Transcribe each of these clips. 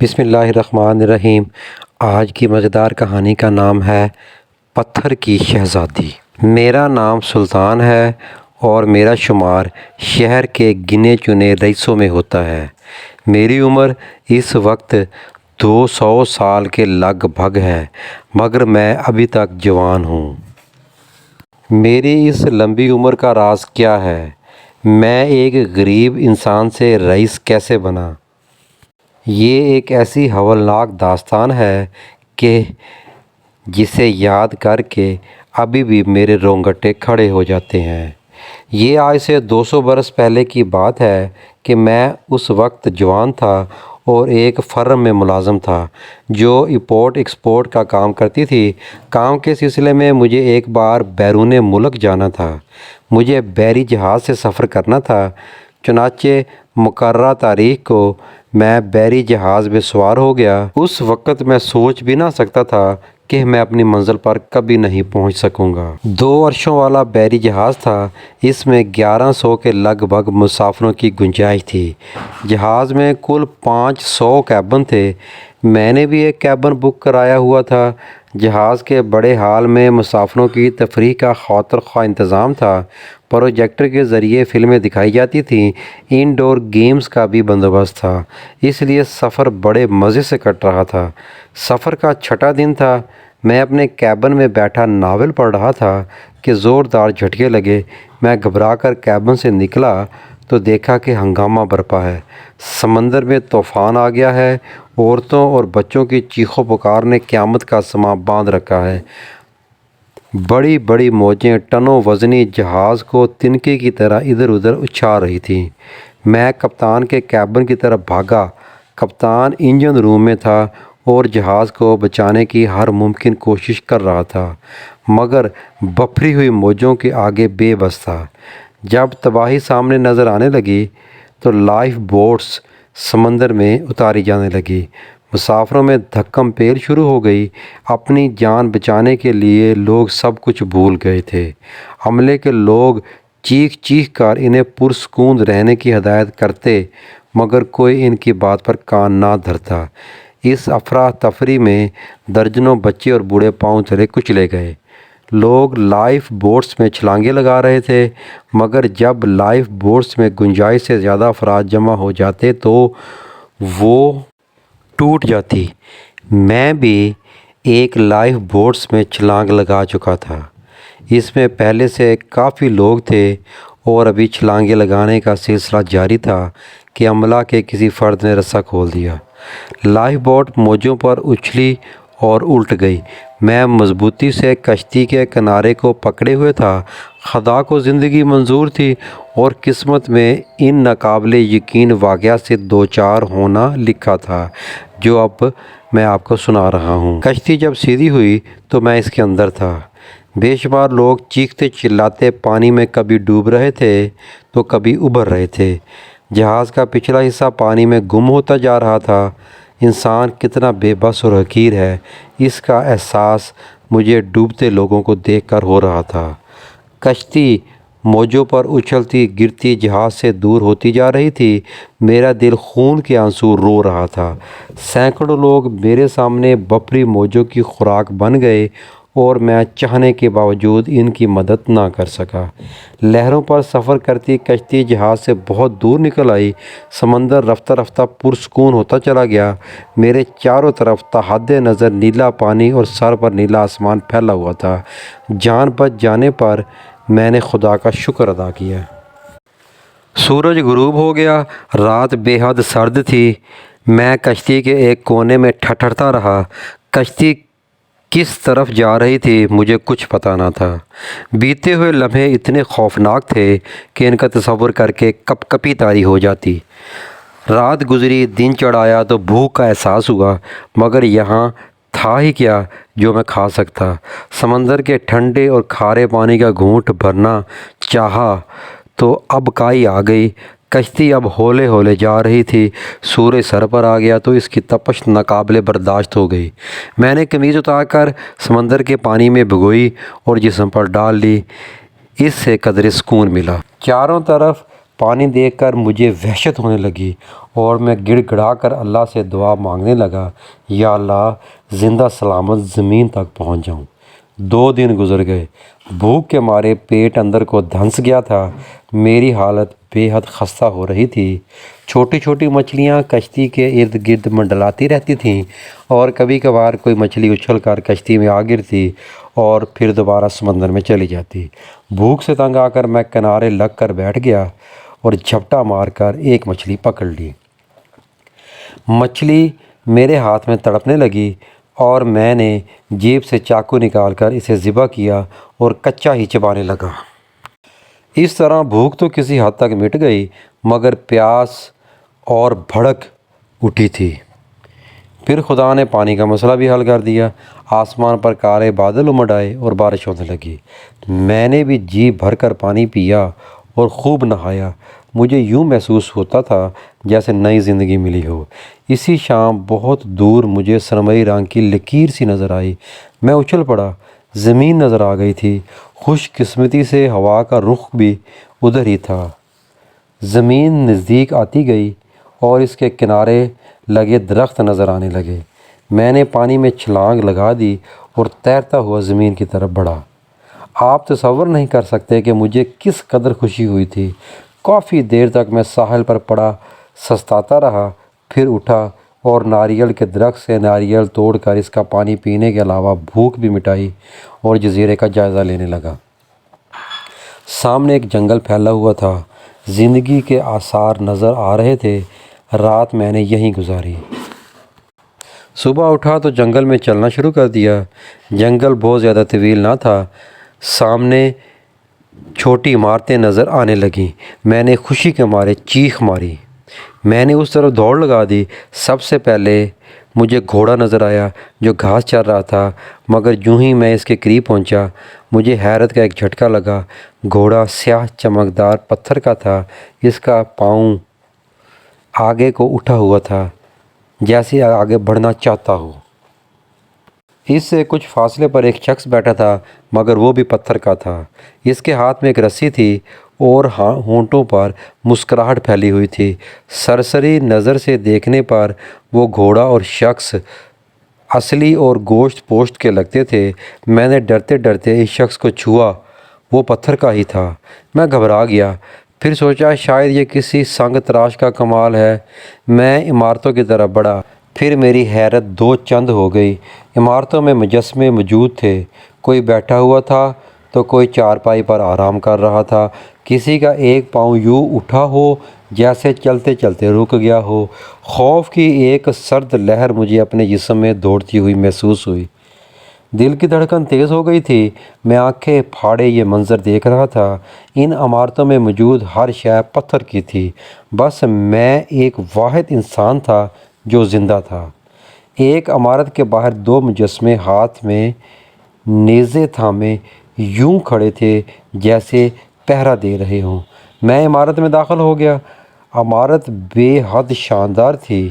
بسم اللہ الرحمن الرحیم۔ آج کی مزیدار کہانی کا نام ہے پتھر کی شہزادی۔ میرا نام سلطان ہے اور میرا شمار شہر کے گنے چنے رئیسوں میں ہوتا ہے۔ میری عمر اس وقت 200 سال کے لگ بھگ ہے، مگر میں ابھی تک جوان ہوں۔ میری اس لمبی عمر کا راز کیا ہے؟ میں ایک غریب انسان سے رئیس کیسے بنا؟ یہ ایک ایسی ہولناک داستان ہے کہ جسے یاد کر کے ابھی بھی میرے رونگٹے کھڑے ہو جاتے ہیں۔ یہ آج سے 200 برس پہلے کی بات ہے کہ میں اس وقت جوان تھا اور ایک فرم میں ملازم تھا جو امپورٹ ایکسپورٹ کا کام کرتی تھی۔ کام کے سلسلے میں مجھے ایک بار بیرون ملک جانا تھا۔ مجھے بحری جہاز سے سفر کرنا تھا، چنانچہ مقررہ تاریخ کو میں بحری جہاز میں سوار ہو گیا۔ اس وقت میں سوچ بھی نہ سکتا تھا کہ میں اپنی منزل پر کبھی نہیں پہنچ سکوں گا۔ 2 عرشوں والا بحری جہاز تھا۔ اس میں 1100 کے لگ بھگ مسافروں کی گنجائش تھی۔ جہاز میں کل 500 کیبن تھے۔ میں نے بھی ایک کیبن بک کرایا ہوا تھا۔ جہاز کے بڑے ہال میں مسافروں کی تفریح کا خاطر خواہ انتظام تھا۔ پروجیکٹر کے ذریعے فلمیں دکھائی جاتی تھیں۔ انڈور گیمز کا بھی بندوبست تھا، اس لیے سفر بڑے مزے سے کٹ رہا تھا۔ سفر کا 6واں دن تھا۔ میں اپنے کیبن میں بیٹھا ناول پڑھ رہا تھا کہ زوردار جھٹکے لگے۔ میں گھبرا کر کیبن سے نکلا تو دیکھا کہ ہنگامہ برپا ہے۔ سمندر میں طوفان آ گیا ہے۔ عورتوں اور بچوں کی چیخو پکار نے قیامت کا سماں باندھ رکھا ہے۔ بڑی بڑی موجیں ٹنوں وزنی جہاز کو تنکے کی طرح ادھر ادھر اچھال رہی تھیں۔ میں کپتان کے کیبن کی طرف بھاگا۔ کپتان انجن روم میں تھا اور جہاز کو بچانے کی ہر ممکن کوشش کر رہا تھا، مگر بپھری ہوئی موجوں کے آگے بے بس تھا۔ جب تباہی سامنے نظر آنے لگی تو لائف بوٹس سمندر میں اتاری جانے لگی۔ مسافروں میں دھکم پیر شروع ہو گئی۔ اپنی جان بچانے کے لیے لوگ سب کچھ بھول گئے تھے۔ عملے کے لوگ چیخ چیخ کر انہیں پرسکون رہنے کی ہدایت کرتے، مگر کوئی ان کی بات پر کان نہ دھرتا۔ اس افراتفری میں درجنوں بچے اور بوڑھے پاؤں تلے کچلے گئے۔ لوگ لائف بوٹس میں چھلانگیں لگا رہے تھے، مگر جب لائف بوٹس میں گنجائش سے زیادہ افراد جمع ہو جاتے تو وہ ٹوٹ جاتی۔ میں بھی ایک لائف بوٹس میں چھلانگ لگا چکا تھا۔ اس میں پہلے سے کافی لوگ تھے اور ابھی چھلانگیں لگانے کا سلسلہ جاری تھا کہ عملہ کے کسی فرد نے رسا کھول دیا۔ لائف بوٹ موجوں پر اچھلی اور الٹ گئی۔ میں مضبوطی سے کشتی کے کنارے کو پکڑے ہوئے تھا۔ خدا کو زندگی منظور تھی اور قسمت میں ان ناقابل یقین واقعات سے دوچار ہونا لکھا تھا جو اب میں آپ کو سنا رہا ہوں۔ کشتی جب سیدھی ہوئی تو میں اس کے اندر تھا۔ بے شمار لوگ چیختے چلاتے پانی میں کبھی ڈوب رہے تھے تو کبھی ابھر رہے تھے۔ جہاز کا پچھلا حصہ پانی میں گم ہوتا جا رہا تھا۔ انسان کتنا بے بس اور حقیر ہے، اس کا احساس مجھے ڈوبتے لوگوں کو دیکھ کر ہو رہا تھا۔ کشتی موجوں پر اچھلتی گرتی جہاز سے دور ہوتی جا رہی تھی۔ میرا دل خون کے آنسو رو رہا تھا۔ سینکڑوں لوگ میرے سامنے بپھری موجوں کی خوراک بن گئے اور میں چاہنے کے باوجود ان کی مدد نہ کر سکا۔ لہروں پر سفر کرتی کشتی جہاز سے بہت دور نکل آئی۔ سمندر رفتہ رفتہ پرسکون ہوتا چلا گیا۔ میرے چاروں طرف تحت نظر نیلا پانی اور سر پر نیلا آسمان پھیلا ہوا تھا۔ جان بچ جانے پر میں نے خدا کا شکر ادا کیا۔ سورج غروب ہو گیا۔ رات بے حد سرد تھی۔ میں کشتی کے ایک کونے میں ٹھٹھرتا رہا۔ کشتی کس طرف جا رہی تھی مجھے کچھ پتہ نہ تھا۔ بیتے ہوئے لمحے اتنے خوفناک تھے کہ ان کا تصور کر کے کپ کپی طاری ہو جاتی۔ رات گزری، دن چڑھ آیا تو بھوک کا احساس ہوا، مگر یہاں تھا ہی کیا جو میں کھا سکتا۔ سمندر کے ٹھنڈے اور کھارے پانی کا گھونٹ بھرنا چاہا تو اب کائی آ گئی۔ کشتی اب ہولے ہولے جا رہی تھی۔ سورج سر پر آ گیا تو اس کی تپش ناقابل برداشت ہو گئی۔ میں نے قمیض اتار کر سمندر کے پانی میں بھگوئی اور جسم پر ڈال لی۔ اس سے قدرے سکون ملا۔ چاروں طرف پانی دیکھ کر مجھے وحشت ہونے لگی اور میں گڑ گڑا کر اللہ سے دعا مانگنے لگا، یا اللہ زندہ سلامت زمین تک پہنچ جاؤں۔ 2 دن گزر گئے، بھوک کے مارے پیٹ اندر کو دھنس گیا تھا، میری حالت بے حد خستہ ہو رہی تھی۔ چھوٹی چھوٹی مچھلیاں کشتی کے ارد گرد منڈلاتی رہتی تھیں اور کبھی کبھار کوئی مچھلی اچھل کر کشتی میں آ گرتی اور پھر دوبارہ سمندر میں چلی جاتی۔ بھوک سے تنگ آ کر میں کنارے لگ کر بیٹھ گیا اور جھپٹا مار کر ایک مچھلی پکڑ لی۔ مچھلی میرے ہاتھ میں تڑپنے لگی اور میں نے جیب سے چاقو نکال کر اسے ذبح کیا اور کچا ہی چبانے لگا۔ اس طرح بھوک تو کسی حد تک مٹ گئی، مگر پیاس اور بھڑک اٹھی تھی۔ پھر خدا نے پانی کا مسئلہ بھی حل کر دیا۔ آسمان پر کالے بادل امڈ آئے اور بارش ہونے لگی۔ میں نے بھی جی بھر کر پانی پیا اور خوب نہایا۔ مجھے یوں محسوس ہوتا تھا جیسے نئی زندگی ملی ہو۔ اسی شام بہت دور مجھے سرمئی رنگ کی لکیر سی نظر آئی۔ میں اچھل پڑا، زمین نظر آ گئی تھی۔ خوش قسمتی سے ہوا کا رخ بھی ادھر ہی تھا۔ زمین نزدیک آتی گئی اور اس کے کنارے لگے درخت نظر آنے لگے۔ میں نے پانی میں چھلانگ لگا دی اور تیرتا ہوا زمین کی طرف بڑھا۔ آپ تصور نہیں کر سکتے کہ مجھے کس قدر خوشی ہوئی تھی۔ کافی دیر تک میں ساحل پر پڑا سستاتا رہا، پھر اٹھا اور ناریل کے درخت سے ناریل توڑ کر اس کا پانی پینے کے علاوہ بھوک بھی مٹائی اور جزیرے کا جائزہ لینے لگا۔ سامنے ایک جنگل پھیلا ہوا تھا، زندگی کے آثار نظر آ رہے تھے۔ رات میں نے یہیں گزاری۔ صبح اٹھا تو جنگل میں چلنا شروع کر دیا۔ جنگل بہت زیادہ طویل نہ تھا۔ سامنے چھوٹی عمارتیں نظر آنے لگیں۔ میں نے خوشی کے مارے چیخ ماری۔ میں نے اس طرف دوڑ لگا دی۔ سب سے پہلے مجھے گھوڑا نظر آیا جو گھاس چر رہا تھا، مگر یوں ہی میں اس کے قریب پہنچا مجھے حیرت کا ایک جھٹکا لگا۔ گھوڑا سیاہ چمکدار پتھر کا تھا۔ اس کا پاؤں آگے کو اٹھا ہوا تھا جیسے آگے بڑھنا چاہتا ہو۔ اس سے کچھ فاصلے پر ایک شخص بیٹھا تھا، مگر وہ بھی پتھر کا تھا۔ اس کے ہاتھ میں ایک رسی تھی اور ہونٹوں پر مسکراہٹ پھیلی ہوئی تھی۔ سرسری نظر سے دیکھنے پر وہ گھوڑا اور شخص اصلی اور گوشت پوشت کے لگتے تھے۔ میں نے ڈرتے ڈرتے اس شخص کو چھوا، وہ پتھر کا ہی تھا۔ میں گھبرا گیا، پھر سوچا شاید یہ کسی سنگ تراش کا کمال ہے۔ میں عمارتوں کی طرف بڑھا، پھر میری حیرت دو چند ہو گئی۔ عمارتوں میں مجسمے موجود تھے، کوئی بیٹھا ہوا تھا تو کوئی چارپائی پر آرام کر رہا تھا۔ کسی کا ایک پاؤں یوں اٹھا ہو جیسے چلتے چلتے رک گیا ہو۔ خوف کی ایک سرد لہر مجھے اپنے جسم میں دوڑتی ہوئی محسوس ہوئی۔ دل کی دھڑکن تیز ہو گئی تھی۔ میں آنکھیں پھاڑے یہ منظر دیکھ رہا تھا۔ ان عمارتوں میں موجود ہر شے پتھر کی تھی، بس میں ایک واحد انسان تھا جو زندہ تھا۔ ایک عمارت کے باہر 2 مجسمے ہاتھ میں نیزے تھامے یوں کھڑے تھے جیسے پہرا دے رہے ہوں۔ میں عمارت میں داخل ہو گیا۔ عمارت بے حد شاندار تھی۔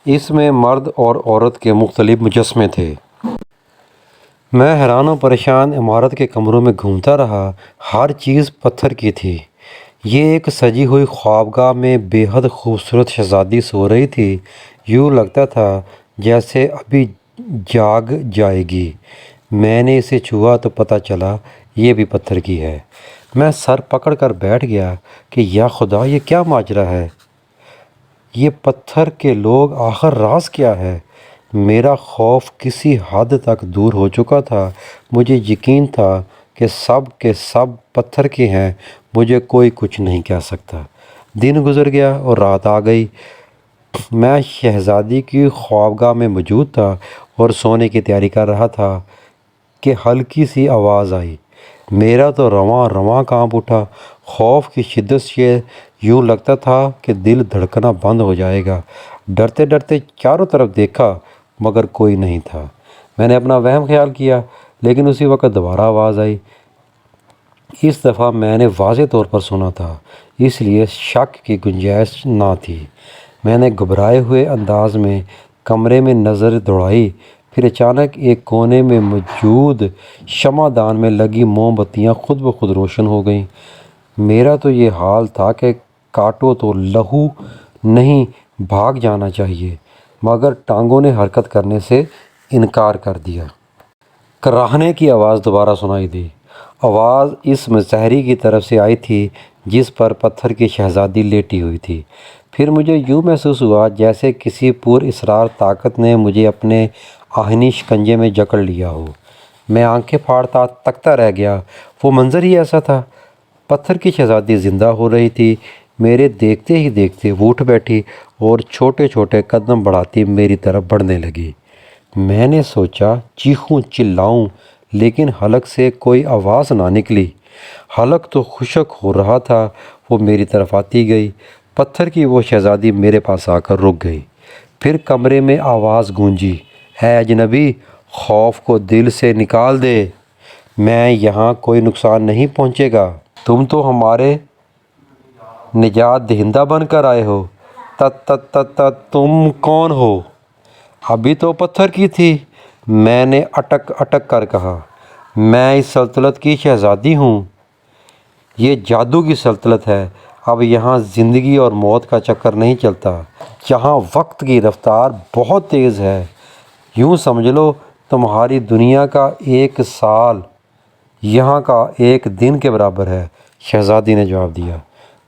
اس میں مرد اور عورت کے مختلف مجسمے تھے۔ میں حیران و پریشان عمارت کے کمروں میں گھومتا رہا، ہر چیز پتھر کی تھی۔ یہ ایک سجی ہوئی خوابگاہ میں بے حد خوبصورت شہزادی سو رہی تھی، یوں لگتا تھا جیسے ابھی جاگ جائے گی۔ میں نے اسے چھوا تو پتہ چلا یہ بھی پتھر کی ہے۔ میں سر پکڑ کر بیٹھ گیا کہ یا خدا یہ کیا ماجرا ہے؟ یہ پتھر کے لوگ آخر راز کیا ہے؟ میرا خوف کسی حد تک دور ہو چکا تھا۔ مجھے یقین تھا کہ سب کے سب پتھر کے ہیں، مجھے کوئی کچھ نہیں کہہ سکتا۔ دن گزر گیا اور رات آ گئی۔ میں شہزادی کی خوابگاہ میں موجود تھا اور سونے کی تیاری کر رہا تھا کہ ہلکی سی آواز آئی۔ میرا تو رواں رواں کانپ اٹھا۔ خوف کی شدت سے یوں لگتا تھا کہ دل دھڑکنا بند ہو جائے گا۔ ڈرتے ڈرتے چاروں طرف دیکھا مگر کوئی نہیں تھا۔ میں نے اپنا وہم خیال کیا، لیکن اسی وقت دوبارہ آواز آئی۔ اس دفعہ میں نے واضح طور پر سنا تھا، اس لیے شک کی گنجائش نہ تھی۔ میں نے گھبرائے ہوئے انداز میں کمرے میں نظر دوڑائی، پھر اچانک ایک کونے میں موجود شمع دان میں لگی موم بتیاں خود بخود روشن ہو گئیں۔ میرا تو یہ حال تھا کہ کاٹو تو لہو نہیں بھاگ جانا چاہیے، مگر ٹانگوں نے حرکت کرنے سے انکار کر دیا۔ کراہنے کی آواز دوبارہ سنائی دی۔ آواز اس مسحری کی طرف سے آئی تھی جس پر پتھر کی شہزادی لیٹی ہوئی تھی۔ پھر مجھے یوں محسوس ہوا جیسے کسی پر اسرار طاقت نے مجھے اپنے آہنی شکنجے میں جکڑ لیا ہو۔ میں آنکھیں پھاڑتا تکتا رہ گیا۔ وہ منظر ہی ایسا تھا۔ پتھر کی شہزادی زندہ ہو رہی تھی۔ میرے دیکھتے ہی دیکھتے وہ اٹھ بیٹھی اور چھوٹے چھوٹے قدم بڑھاتی میری طرف بڑھنے لگی۔ میں نے سوچا چیخوں چلاؤں، لیکن حلق سے کوئی آواز نہ نکلی۔ حلق تو خشک ہو رہا تھا۔ وہ میری طرف آتی گئی۔ پتھر کی وہ شہزادی میرے پاس آ کر رک گئی۔ پھر کمرے میں آواز گونجی، اے اجنبی، خوف کو دل سے نکال دے، میں یہاں کوئی نقصان نہیں پہنچے گا۔ تم تو ہمارے نجات دہندہ بن کر آئے ہو۔ تم کون ہو؟ ابھی تو پتھر کی تھی، میں نے اٹک اٹک کر کہا۔ میں اس سلطنت کی شہزادی ہوں۔ یہ جادو کی سلطنت ہے۔ اب یہاں زندگی اور موت کا چکر نہیں چلتا۔ یہاں وقت کی رفتار بہت تیز ہے۔ یوں سمجھ لو تمہاری دنیا کا 1 سال یہاں کا 1 دن کے برابر ہے، شہزادی نے جواب دیا۔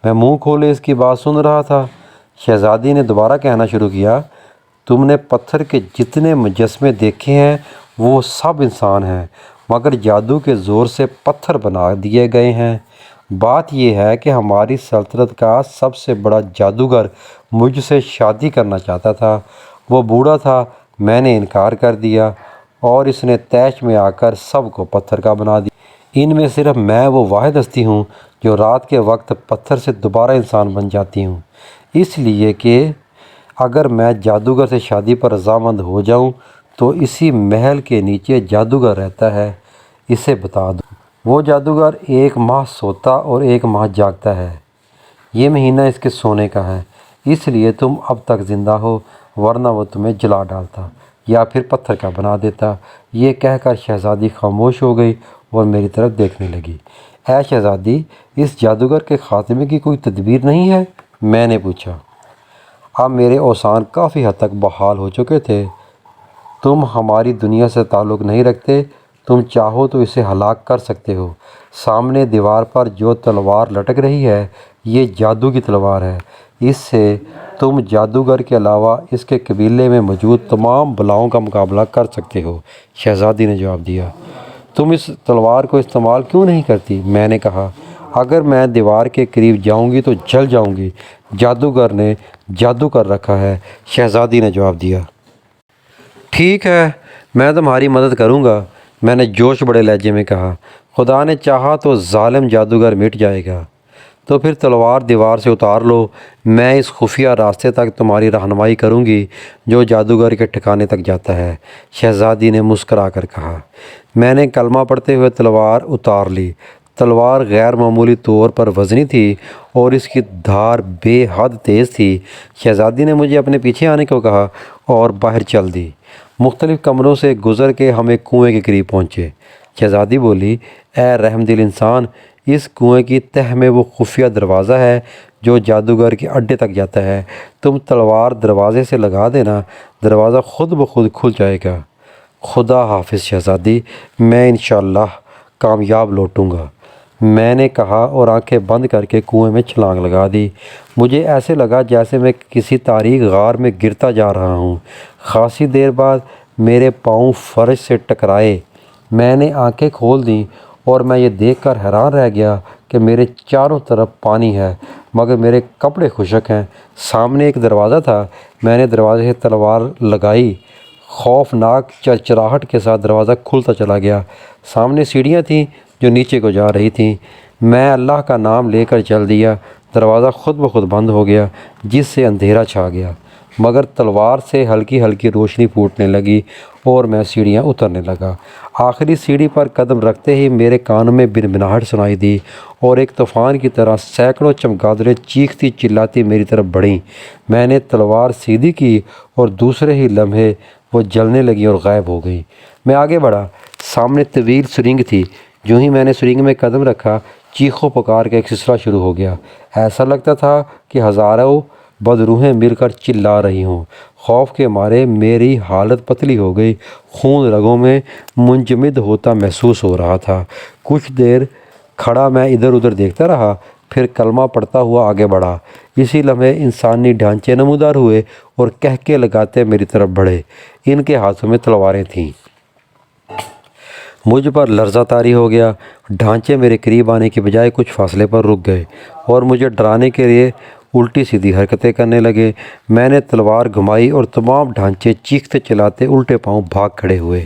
میں منہ کھولے اس کی بات سن رہا تھا۔ شہزادی نے دوبارہ کہنا شروع کیا، تم نے پتھر کے جتنے مجسمے دیکھے ہیں وہ سب انسان ہیں، مگر جادو کے زور سے پتھر بنا دیے گئے ہیں۔ بات یہ ہے کہ ہماری سلطنت کا سب سے بڑا جادوگر مجھ سے شادی کرنا چاہتا تھا۔ وہ بوڑھا تھا، میں نے انکار کر دیا اور اس نے طیش میں آ کر سب کو پتھر کا بنا دیا۔ ان میں صرف میں وہ واحد ہستی ہوں جو رات کے وقت پتھر سے دوبارہ انسان بن جاتی ہوں، اس لیے کہ اگر میں جادوگر سے شادی پر رضامند ہو جاؤں تو اسی محل کے نیچے جادوگر رہتا ہے، اسے بتا دو۔ وہ جادوگر 1 ماہ سوتا اور 1 ماہ جاگتا ہے۔ یہ مہینہ اس کے سونے کا ہے، اس لیے تم اب تک زندہ ہو، ورنہ وہ تمہیں جلا ڈالتا یا پھر پتھر کا بنا دیتا۔ یہ کہہ کر شہزادی خاموش ہو گئی اور میری طرف دیکھنے لگی۔ اے شہزادی، اس جادوگر کے خاتمے کی کوئی تدبیر نہیں ہے؟ میں نے پوچھا۔ اب میرے اوزان کافی حد تک بحال ہو چکے تھے۔ تم ہماری دنیا سے تعلق نہیں رکھتے، تم چاہو تو اسے ہلاک کر سکتے ہو۔ سامنے دیوار پر جو تلوار لٹک رہی ہے یہ جادو کی تلوار ہے، اس سے تم جادوگر کے علاوہ اس کے قبیلے میں موجود تمام بلاؤں کا مقابلہ کر سکتے ہو، شہزادی نے جواب دیا۔ تم اس تلوار کو استعمال کیوں نہیں کرتی؟ میں نے کہا۔ اگر میں دیوار کے قریب جاؤں گی تو جل جاؤں گی، جادوگر نے جادو کر رکھا ہے، شہزادی نے جواب دیا۔ ٹھیک ہے، میں تمہاری مدد کروں گا، میں نے جوش بڑے لہجے میں کہا۔ خدا نے چاہا تو ظالم جادوگر مٹ جائے گا۔ تو پھر تلوار دیوار سے اتار لو، میں اس خفیہ راستے تک تمہاری رہنمائی کروں گی جو جادوگر کے ٹھکانے تک جاتا ہے، شہزادی نے مسکرا کر کہا۔ میں نے کلمہ پڑھتے ہوئے تلوار اتار لی۔ تلوار غیر معمولی طور پر وزنی تھی اور اس کی دھار بے حد تیز تھی۔ شہزادی نے مجھے اپنے پیچھے آنے کو کہا اور باہر چل دی۔ مختلف کمروں سے گزر کے ہم ایک کنویں کے قریب پہنچے۔ شہزادی بولی، اے رحم دل انسان، اس کنویں کی تہہ میں وہ خفیہ دروازہ ہے جو جادوگر کے اڈے تک جاتا ہے۔ تم تلوار دروازے سے لگا دینا، دروازہ خود بخود کھل جائے گا۔ خدا حافظ شہزادی، میں انشاءاللہ کامیاب لوٹوں گا، میں نے کہا اور آنکھیں بند کر کے کنویں میں چھلانگ لگا دی۔ مجھے ایسے لگا جیسے میں کسی تاریک غار میں گرتا جا رہا ہوں۔ خاصی دیر بعد میرے پاؤں فرش سے ٹکرائے۔ میں نے آنکھیں کھول دیں اور میں یہ دیکھ کر حیران رہ گیا کہ میرے چاروں طرف پانی ہے مگر میرے کپڑے خشک ہیں۔ سامنے ایک دروازہ تھا، میں نے دروازے سے تلوار لگائی۔ خوفناک چرچراہٹ کے ساتھ دروازہ کھلتا چلا گیا۔ سامنے سیڑھیاں تھیں جو نیچے کو جا رہی تھیں۔ میں اللہ کا نام لے کر چل دیا۔ دروازہ خود بخود بند ہو گیا جس سے اندھیرا چھا گیا، مگر تلوار سے ہلکی ہلکی روشنی پھوٹنے لگی اور میں سیڑھیاں اترنے لگا۔ آخری سیڑھی پر قدم رکھتے ہی میرے کانوں میں بنبناہٹ سنائی دی اور ایک طوفان کی طرح سینکڑوں چمگادڑیں چیختی چلاتی میری طرف بڑھیں۔ میں نے تلوار سیدھی کی اور دوسرے ہی لمحے وہ جلنے لگی اور غائب ہو گئی۔ میں آگے بڑھا۔ سامنے طویل سرنگ تھی۔ جو ہی میں نے سرنگ میں قدم رکھا، چیخو پکار کا ایک سلسلہ شروع ہو گیا۔ ایسا لگتا تھا کہ ہزاروں بدروحیں مل کر چلا رہی ہوں۔ خوف کے مارے میری حالت پتلی ہو گئی، خون رگوں میں منجمد ہوتا محسوس ہو رہا تھا۔ کچھ دیر کھڑا میں ادھر ادھر دیکھتا رہا، پھر کلمہ پڑھتا ہوا آگے بڑھا۔ اسی لمحے انسانی ڈھانچے نمودار ہوئے اور کہکے لگاتے میری طرف بڑھے۔ ان کے ہاتھوں میں تلواریں تھیں۔ مجھ پر لرزہ طاری ہو گیا۔ ڈھانچے میرے قریب آنے کی بجائے کچھ فاصلے پر رک گئے اور مجھے ڈرانے کے لیے الٹی سیدھی حرکتیں کرنے لگے۔ میں نے تلوار گھمائی اور تمام ڈھانچے چیختے چلاتے الٹے پاؤں بھاگ کھڑے ہوئے۔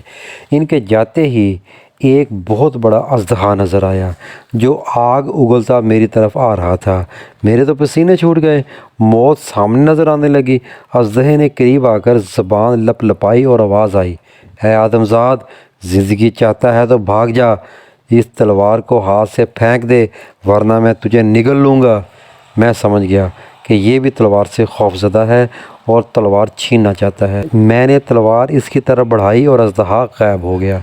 ان کے جاتے ہی ایک بہت بڑا اژدہا نظر آیا جو آگ اگلتا میری طرف آ رہا تھا۔ میرے تو پسینے چھوٹ گئے۔ موت سامنے نظر آنے لگی۔ اژدہے نے قریب آ کر زبان لپ لپائی اور آواز آئی، اے آدم زاد، زندگی چاہتا ہے تو بھاگ جا، اس تلوار کو ہاتھ سے پھینک دے ورنہ میں تجھے نگل لوں گا۔ میں سمجھ گیا کہ یہ بھی تلوار سے خوف زدہ ہے اور تلوار چھیننا چاہتا ہے۔ میں نے تلوار اس کی طرف بڑھائی اور اژدہا غائب ہو گیا۔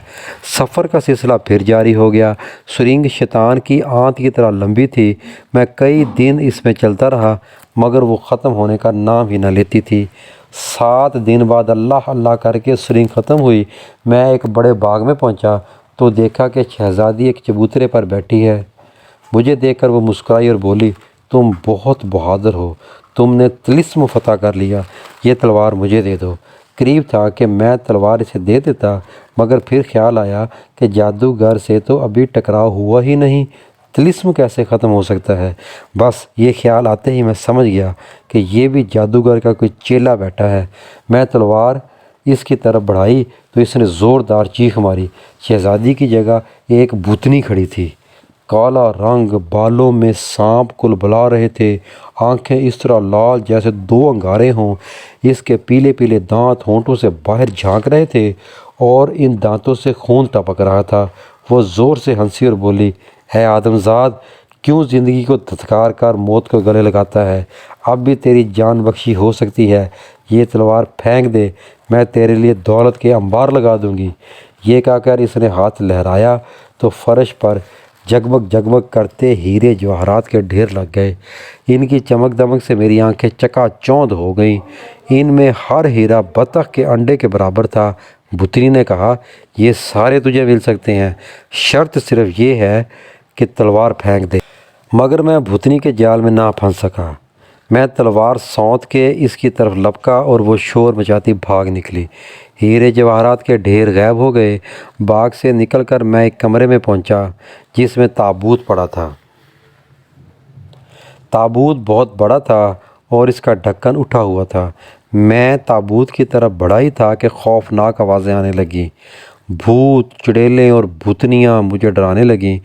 سفر کا سلسلہ پھر جاری ہو گیا۔ سرنگ شیطان کی آنت کی طرح لمبی تھی۔ میں کئی دن اس میں چلتا رہا مگر وہ ختم ہونے کا نام ہی نہ لیتی تھی۔ 7 دن بعد اللہ اللہ کر کے سرنگ ختم ہوئی۔ میں ایک بڑے باغ میں پہنچا تو دیکھا کہ شہزادی ایک چبوترے پر بیٹھی ہے۔ مجھے دیکھ کر وہ مسکرائی اور بولی، تم بہت بہادر ہو، تم نے طلسم فتح کر لیا، یہ تلوار مجھے دے دو۔ قریب تھا کہ میں تلوار اسے دے دیتا مگر پھر خیال آیا کہ جادوگر سے تو ابھی ٹکراؤ ہوا ہی نہیں، طلسم کیسے ختم ہو سکتا ہے؟ بس یہ خیال آتے ہی میں سمجھ گیا کہ یہ بھی جادوگر کا کوئی چیلا بیٹھا ہے۔ میں تلوار اس کی طرف بڑھائی تو اس نے زوردار چیخ ماری۔ شہزادی کی جگہ ایک بھوتنی کھڑی تھی۔ کالا رنگ، بالوں میں سانپ کلبلا رہے تھے، آنکھیں اس طرح لال جیسے 2 انگارے ہوں۔ اس کے پیلے پیلے دانت ہونٹوں سے باہر جھانک رہے تھے اور ان دانتوں سے خون ٹپک رہا تھا۔ وہ زور سے ہنسی اور بولی، اے آدم زاد، کیوں زندگی کو دھتکار کر موت کو گلے لگاتا ہے؟ اب بھی تیری جان بخشی ہو سکتی ہے، یہ تلوار پھینک دے، میں تیرے لیے دولت کے انبار لگا دوں گی۔ یہ کہہ کر اس نے ہاتھ لہرایا تو فرش پر جگمگ جگمگ کرتے ہیرے جواہرات کے ڈھیر لگ گئے۔ ان کی چمک دمک سے میری آنکھیں چکا چوندھ ہو گئیں۔ ان میں ہر ہیرا بطخ کے انڈے کے برابر تھا۔ بھوتنی نے کہا، یہ سارے تجھے مل سکتے ہیں، شرط صرف یہ ہے کہ تلوار پھینک دے۔ مگر میں بھوتنی کے جال میں نہ پھنس سکا۔ میں تلوار سونت کے اس کی طرف لپکا اور وہ شور مچاتی بھاگ نکلی۔ ہیرے جواہرات کے ڈھیر غائب ہو گئے۔ باغ سے نکل کر میں ایک کمرے میں پہنچا جس میں تابوت پڑا تھا۔ تابوت بہت بڑا تھا اور اس کا ڈھکن اٹھا ہوا تھا۔ میں تابوت کی طرف بڑھا ہی تھا کہ خوفناک آوازیں آنے لگیں۔ بھوت، چڑیلیں اور بھوتنیاں مجھے ڈرانے لگیں۔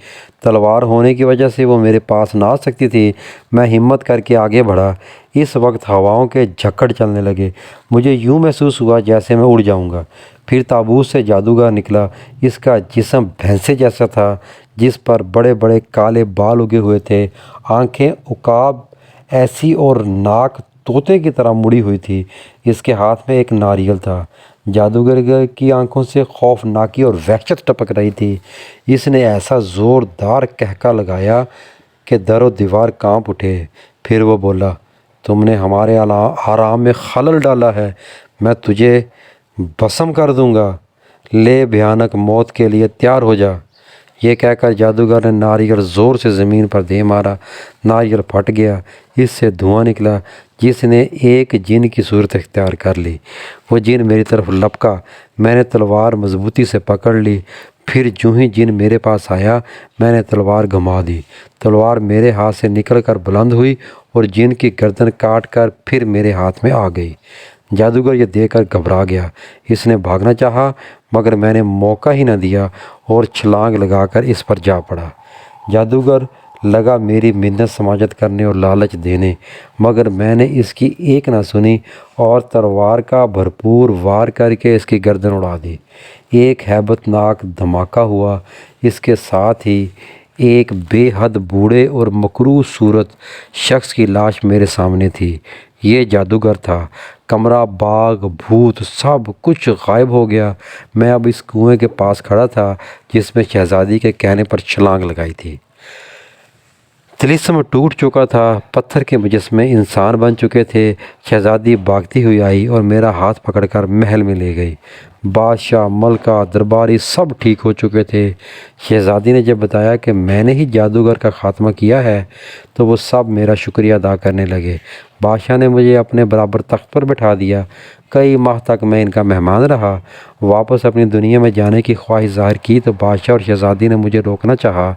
تلوار ہونے کی وجہ سے وہ میرے پاس نہ آ سکتی تھی۔ میں ہمت کر کے آگے بڑھا۔ اس وقت ہواؤں کے جھکڑ چلنے لگے۔ مجھے یوں محسوس ہوا جیسے میں اڑ جاؤں گا۔ پھر تابوت سے جادوگر نکلا۔ اس کا جسم بھینسے جیسا تھا جس پر بڑے بڑے کالے بال اگے ہوئے تھے، آنکھیں عقاب ایسی اور ناک طوطے کی طرح مڑی ہوئی تھی۔ اس کے ہاتھ میں ایک ناریل تھا۔ جادوگر کی آنکھوں سے خوفناکی اور وحشت ٹپک رہی تھی۔ اس نے ایسا زوردار کہکا لگایا کہ در و دیوار کانپ اٹھے۔ پھر وہ بولا، تم نے ہمارے آرام میں خلل ڈالا ہے، میں تجھے بھسم کر دوں گا، لے بھیانک موت کے لیے تیار ہو جا۔ یہ کہہ کر جادوگر نے ناریل زور سے زمین پر دے مارا۔ ناریل پھٹ گیا۔ اس سے دھواں نکلا جس نے ایک جن کی صورت اختیار کر لی۔ وہ جن میری طرف لپکا۔ میں نے تلوار مضبوطی سے پکڑ لی۔ پھر جوں ہی جن میرے پاس آیا میں نے تلوار گھما دی۔ تلوار میرے ہاتھ سے نکل کر بلند ہوئی اور جن کی گردن کاٹ کر پھر میرے ہاتھ میں آ گئی۔ جادوگر یہ دیکھ کر گھبرا گیا۔ اس نے بھاگنا چاہا مگر میں نے موقع ہی نہ دیا اور چھلانگ لگا کر اس پر جا پڑا۔ جادوگر لگا میری منت سماجت کرنے اور لالچ دینے مگر میں نے اس کی ایک نہ سنی اور تلوار کا بھرپور وار کر کے اس کی گردن اڑا دی۔ ایک ہیبت ناک دھماکہ ہوا۔ اس کے ساتھ ہی ایک بے حد بوڑھے اور مکروہ صورت شخص کی لاش میرے سامنے تھی۔ یہ جادوگر تھا۔ کمرہ، باغ، بھوت سب کچھ غائب ہو گیا۔ میں اب اس کنویں کے پاس کھڑا تھا جس میں شہزادی کے کہنے پر چھلانگ لگائی تھی۔ طلسم ٹوٹ چکا تھا، پتھر کے مجسمے انسان بن چکے تھے۔ شہزادی بھاگتی ہوئی آئی اور میرا ہاتھ پکڑ کر محل میں لے گئی۔ بادشاہ، ملکہ، درباری سب ٹھیک ہو چکے تھے۔ شہزادی نے جب بتایا کہ میں نے ہی جادوگر کا خاتمہ کیا ہے تو وہ سب میرا شکریہ ادا کرنے لگے۔ بادشاہ نے مجھے اپنے برابر تخت پر بٹھا دیا۔ کئی ماہ تک میں ان کا مہمان رہا۔ واپس اپنی دنیا میں جانے کی خواہش ظاہر کی تو بادشاہ اور شہزادی نے مجھے روکنا چاہا،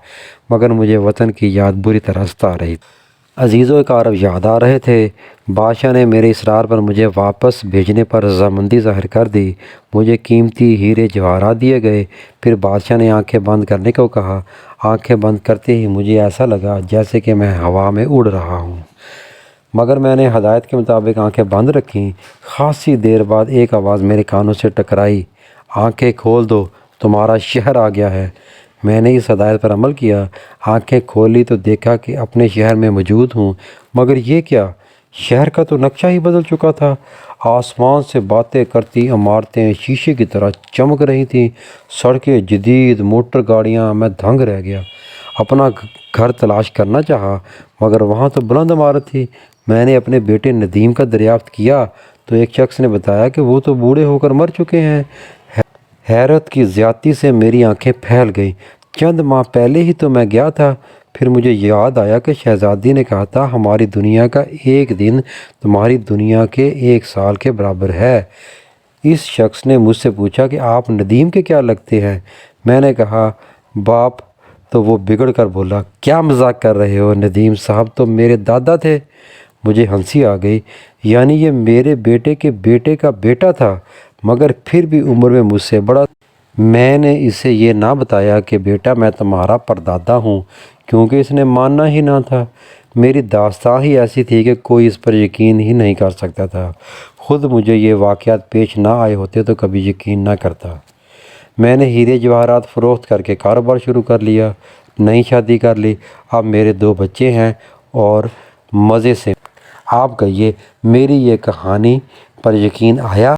مگر مجھے وطن کی یاد بری طرح ستا رہی تھی۔ عزیز و اقارب یاد آ رہے تھے۔ بادشاہ نے میرے اصرار پر مجھے واپس بھیجنے پر رضامندی ظاہر کر دی۔ مجھے قیمتی ہیرے جواہرات دیے گئے۔ پھر بادشاہ نے آنکھیں بند کرنے کو کہا۔ آنکھیں بند کرتے ہی مجھے ایسا لگا جیسے کہ میں ہوا میں اڑ رہا ہوں، مگر میں نے ہدایت کے مطابق آنکھیں بند رکھیں۔ خاصی دیر بعد ایک آواز میرے کانوں سے ٹکرائی، آنکھیں کھول دو، تمہارا شہر آ گیا ہے۔ میں نے اس ہدایت پر عمل کیا۔ آنکھیں کھولی تو دیکھا کہ اپنے شہر میں موجود ہوں، مگر یہ کیا! شہر کا تو نقشہ ہی بدل چکا تھا۔ آسمان سے باتیں کرتی عمارتیں شیشے کی طرح چمک رہی تھیں، سڑکیں جدید، موٹر گاڑیاں۔ میں دنگ رہ گیا۔ اپنا گھر تلاش کرنا چاہا، مگر وہاں تو بلند عمارت تھی۔ میں نے اپنے بیٹے ندیم کا دریافت کیا تو ایک شخص نے بتایا کہ وہ تو بوڑھے ہو کر مر چکے ہیں۔ حیرت کی زیادتی سے میری آنکھیں پھیل گئیں۔ چند ماہ پہلے ہی تو میں گیا تھا۔ پھر مجھے یاد آیا کہ شہزادی نے کہا تھا ہماری دنیا کا ایک دن تمہاری دنیا کے 1 سال کے برابر ہے۔ اس شخص نے مجھ سے پوچھا کہ آپ ندیم کے کیا لگتے ہیں؟ میں نے کہا باپ، تو وہ بگڑ کر بولا کیا مذاق کر رہے ہو؟ ندیم صاحب تو میرے دادا تھے۔ مجھے ہنسی آ گئی۔ یعنی یہ میرے بیٹے کے بیٹے کا بیٹا تھا، مگر پھر بھی عمر میں مجھ سے بڑا۔ میں نے اسے یہ نہ بتایا کہ بیٹا میں تمہارا پردادا ہوں، کیونکہ اس نے ماننا ہی نہ تھا۔ میری داستان ہی ایسی تھی کہ کوئی اس پر یقین ہی نہیں کر سکتا تھا۔ خود مجھے یہ واقعات پیش نہ آئے ہوتے تو کبھی یقین نہ کرتا۔ میں نے ہیرے جواہرات فروخت کر کے کاروبار شروع کر لیا، نئی شادی کر لی۔ اب میرے 2 بچے ہیں اور مزے سے۔ آپ کہیے، میری یہ کہانی پر یقین آیا؟